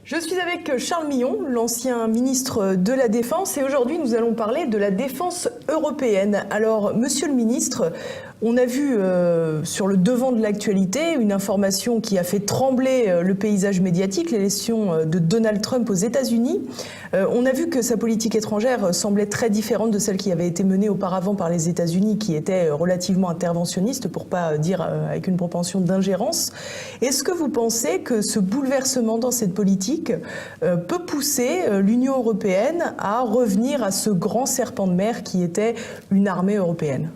Je suis avec Charles Millon, l'ancien ministre de la Défense, et aujourd'hui nous allons parler de la défense européenne. Alors, monsieur le ministre, on a vu sur le devant de l'actualité une information qui a fait trembler le paysage médiatique, l'élection de Donald Trump aux États-Unis. On a vu que sa politique étrangère semblait très différente de celle qui avait été menée auparavant par les États-Unis, qui était relativement interventionniste, pour pas dire avec une propension d'ingérence. Est-ce que vous pensez que ce bouleversement dans cette politique peut pousser l'Union européenne à revenir à ce grand serpent de mer qui était une armée européenne ?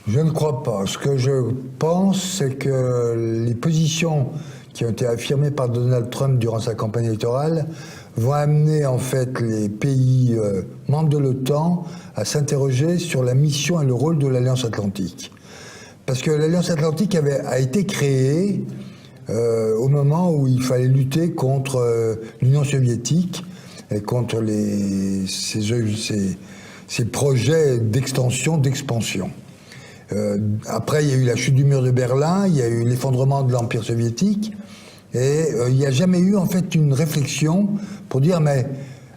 Je ne crois pas. Ce que je pense, c'est que les positions qui ont été affirmées par Donald Trump durant sa campagne électorale vont amener en fait les pays membres de l'OTAN à s'interroger sur la mission et le rôle de l'Alliance Atlantique. Parce que l'Alliance Atlantique a été créée au moment où il fallait lutter contre l'Union soviétique et contre ses projets d'extension, d'expansion. Après, il y a eu la chute du mur de Berlin, il y a eu l'effondrement de l'Empire soviétique, et il n'y a jamais eu en fait une réflexion pour dire mais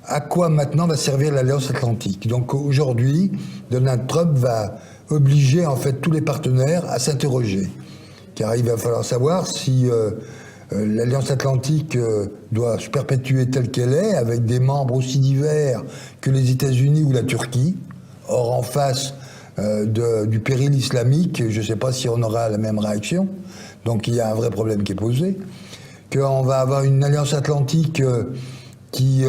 à quoi maintenant va servir l'Alliance Atlantique. Donc aujourd'hui, Donald Trump va obliger en fait tous les partenaires à s'interroger, car il va falloir savoir si l'Alliance Atlantique doit se perpétuer telle qu'elle est, avec des membres aussi divers que les États-Unis ou la Turquie. Or en face du péril islamique, je ne sais pas si on aura la même réaction. Donc il y a un vrai problème qui est posé. Qu'on va avoir une alliance atlantique qui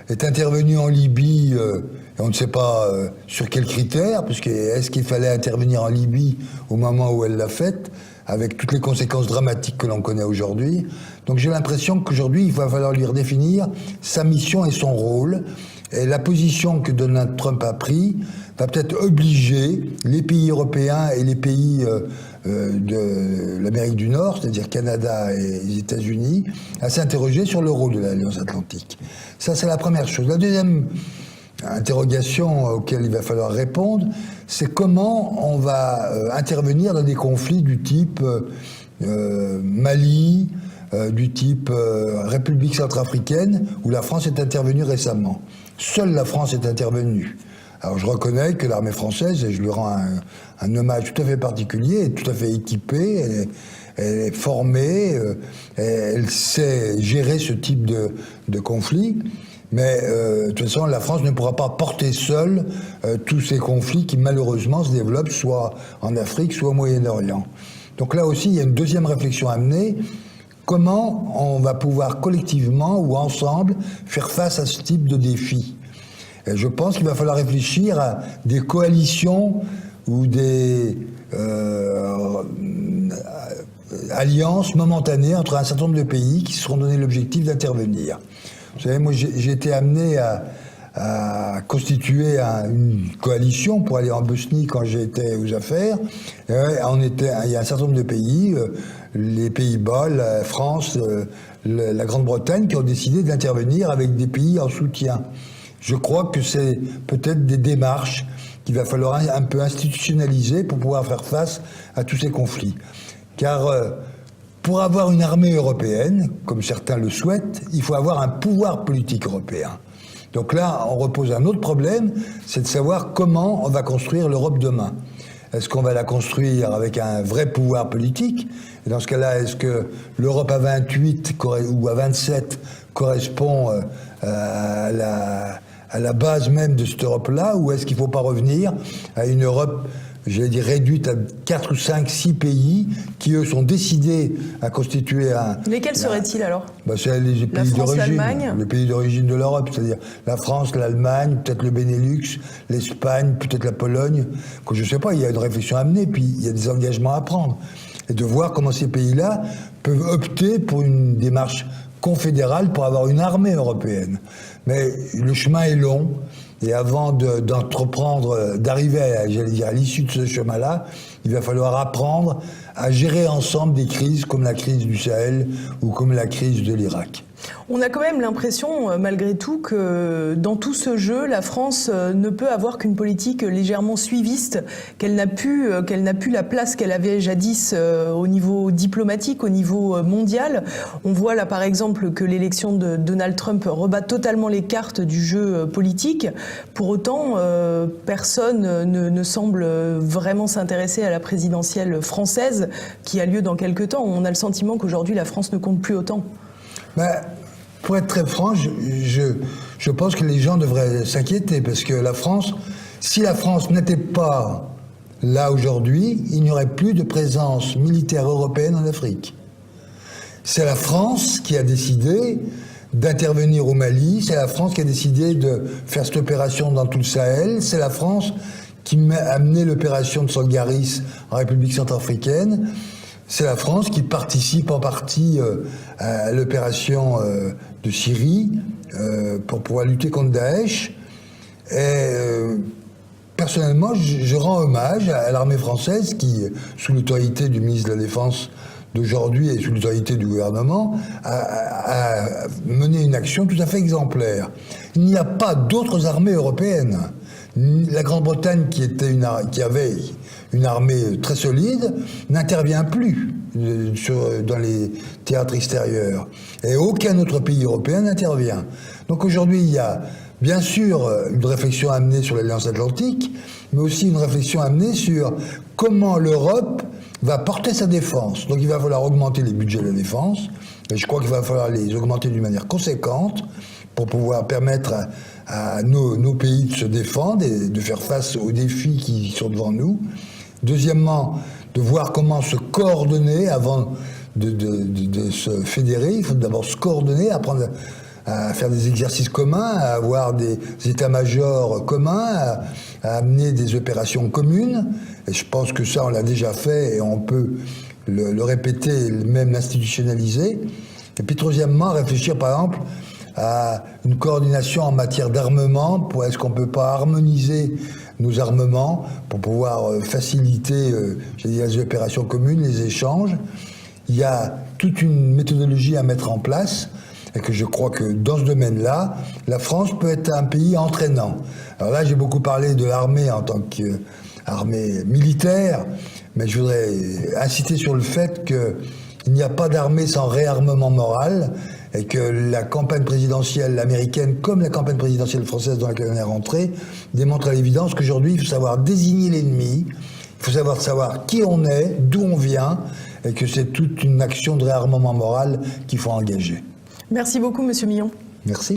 est intervenue en Libye, et on ne sait pas sur quels critères, parce que est-ce qu'il fallait intervenir en Libye au moment où elle l'a faite, avec toutes les conséquences dramatiques que l'on connaît aujourd'hui. Donc j'ai l'impression qu'aujourd'hui, il va falloir lui redéfinir sa mission et son rôle. Et la position que Donald Trump a prise va peut-être obliger les pays européens et les pays de l'Amérique du Nord, c'est-à-dire Canada et les États-Unis, à s'interroger sur le rôle de l'Alliance Atlantique. Ça, c'est la première chose. La deuxième interrogation auquel il va falloir répondre, c'est comment on va intervenir dans des conflits du type Mali, du type République centrafricaine, où la France est intervenue récemment. Seule la France est intervenue. Alors je reconnais que l'armée française, et je lui rends un hommage tout à fait particulier, est tout à fait équipée, elle est formée, elle sait gérer ce type de conflit, mais de toute façon la France ne pourra pas porter seule tous ces conflits qui malheureusement se développent soit en Afrique, soit au Moyen-Orient. Donc là aussi il y a une deuxième réflexion à mener. Comment on va pouvoir collectivement ou ensemble faire face à ce type de défi ? Et je pense qu'il va falloir réfléchir à des coalitions ou des alliances momentanées entre un certain nombre de pays qui se seront donné l'objectif d'intervenir. Vous savez, moi j'ai été amené à constituer une coalition pour aller en Bosnie quand j'étais aux affaires. Il y a un certain nombre de pays, les Pays-Bas, la France, la Grande-Bretagne, qui ont décidé d'intervenir avec des pays en soutien. Je crois que c'est peut-être des démarches qu'il va falloir un peu institutionnaliser pour pouvoir faire face à tous ces conflits. Car pour avoir une armée européenne, comme certains le souhaitent, il faut avoir un pouvoir politique européen. Donc là, on repose un autre problème, c'est de savoir comment on va construire l'Europe demain. Est-ce qu'on va la construire avec un vrai pouvoir politique ? Et dans ce cas-là, est-ce que l'Europe à 28 ou à 27 correspond à la base même de cette Europe-là, ou est-ce qu'il ne faut pas revenir à une Europe, j'allais dire, réduite à 4 ou 5, 6 pays qui, eux, sont décidés à constituer un... Lesquels seraient-ils alors ? C'est les pays d'origine, les pays d'origine de l'Europe, c'est-à-dire la France, l'Allemagne, peut-être le Benelux, l'Espagne, peut-être la Pologne. Je ne sais pas, il y a une réflexion à mener, puis il y a des engagements à prendre. Et de voir comment ces pays-là peuvent opter pour une démarche confédérale pour avoir une armée européenne. Mais le chemin est long, et avant d'entreprendre, d'arriver à l'issue de ce chemin-là, il va falloir apprendre à gérer ensemble des crises comme la crise du Sahel ou comme la crise de l'Irak. On a quand même l'impression, malgré tout, que dans tout ce jeu, la France ne peut avoir qu'une politique légèrement suiviste, qu'elle n'a plus la place qu'elle avait jadis au niveau diplomatique, au niveau mondial. On voit là, par exemple, que l'élection de Donald Trump rebat totalement les cartes du jeu politique. Pour autant, personne ne semble vraiment s'intéresser à la présidentielle française qui a lieu dans quelques temps. On a le sentiment qu'aujourd'hui, la France ne compte plus autant. Pour être très franc, je pense que les gens devraient s'inquiéter parce que la France, si la France n'était pas là aujourd'hui, il n'y aurait plus de présence militaire européenne en Afrique. C'est la France qui a décidé d'intervenir au Mali, c'est la France qui a décidé de faire cette opération dans tout le Sahel, c'est la France qui a mené l'opération de Solgaris en République centrafricaine. C'est la France qui participe en partie à l'opération de Syrie pour pouvoir lutter contre Daesh. Et personnellement, je rends hommage à l'armée française qui, sous l'autorité du ministre de la Défense d'aujourd'hui et sous l'autorité du gouvernement, a mené une action tout à fait exemplaire. Il n'y a pas d'autres armées européennes. La Grande-Bretagne, qui avait une armée très solide, n'intervient plus dans les théâtres extérieurs. Et aucun autre pays européen n'intervient. Donc aujourd'hui, il y a bien sûr une réflexion à mener sur l'Alliance Atlantique, mais aussi une réflexion à mener sur comment l'Europe va porter sa défense. Donc il va falloir augmenter les budgets de la défense, et je crois qu'il va falloir les augmenter d'une manière conséquente pour pouvoir permettre à nos pays de se défendre et de faire face aux défis qui sont devant nous. Deuxièmement, de voir comment se coordonner avant de se fédérer. Il faut d'abord se coordonner, apprendre à faire des exercices communs, à avoir des états-majors communs, à amener des opérations communes. Et je pense que ça, on l'a déjà fait et on peut le répéter, même l'institutionnaliser. Et puis troisièmement, réfléchir par exemple à une coordination en matière d'armement. Est-ce qu'on ne peut pas harmoniser nos armements pour pouvoir faciliter les opérations communes, les échanges? Il y a toute une méthodologie à mettre en place et que je crois que dans ce domaine-là, la France peut être un pays entraînant. Alors là, j'ai beaucoup parlé de l'armée en tant qu'armée militaire, mais je voudrais insister sur le fait qu'il n'y a pas d'armée sans réarmement moral et que la campagne présidentielle américaine, comme la campagne présidentielle française dans laquelle on est rentré, démontre à l'évidence qu'aujourd'hui, il faut savoir désigner l'ennemi, il faut savoir qui on est, d'où on vient, et que c'est toute une action de réarmement moral qu'il faut engager. Merci beaucoup, Monsieur Millon. Merci.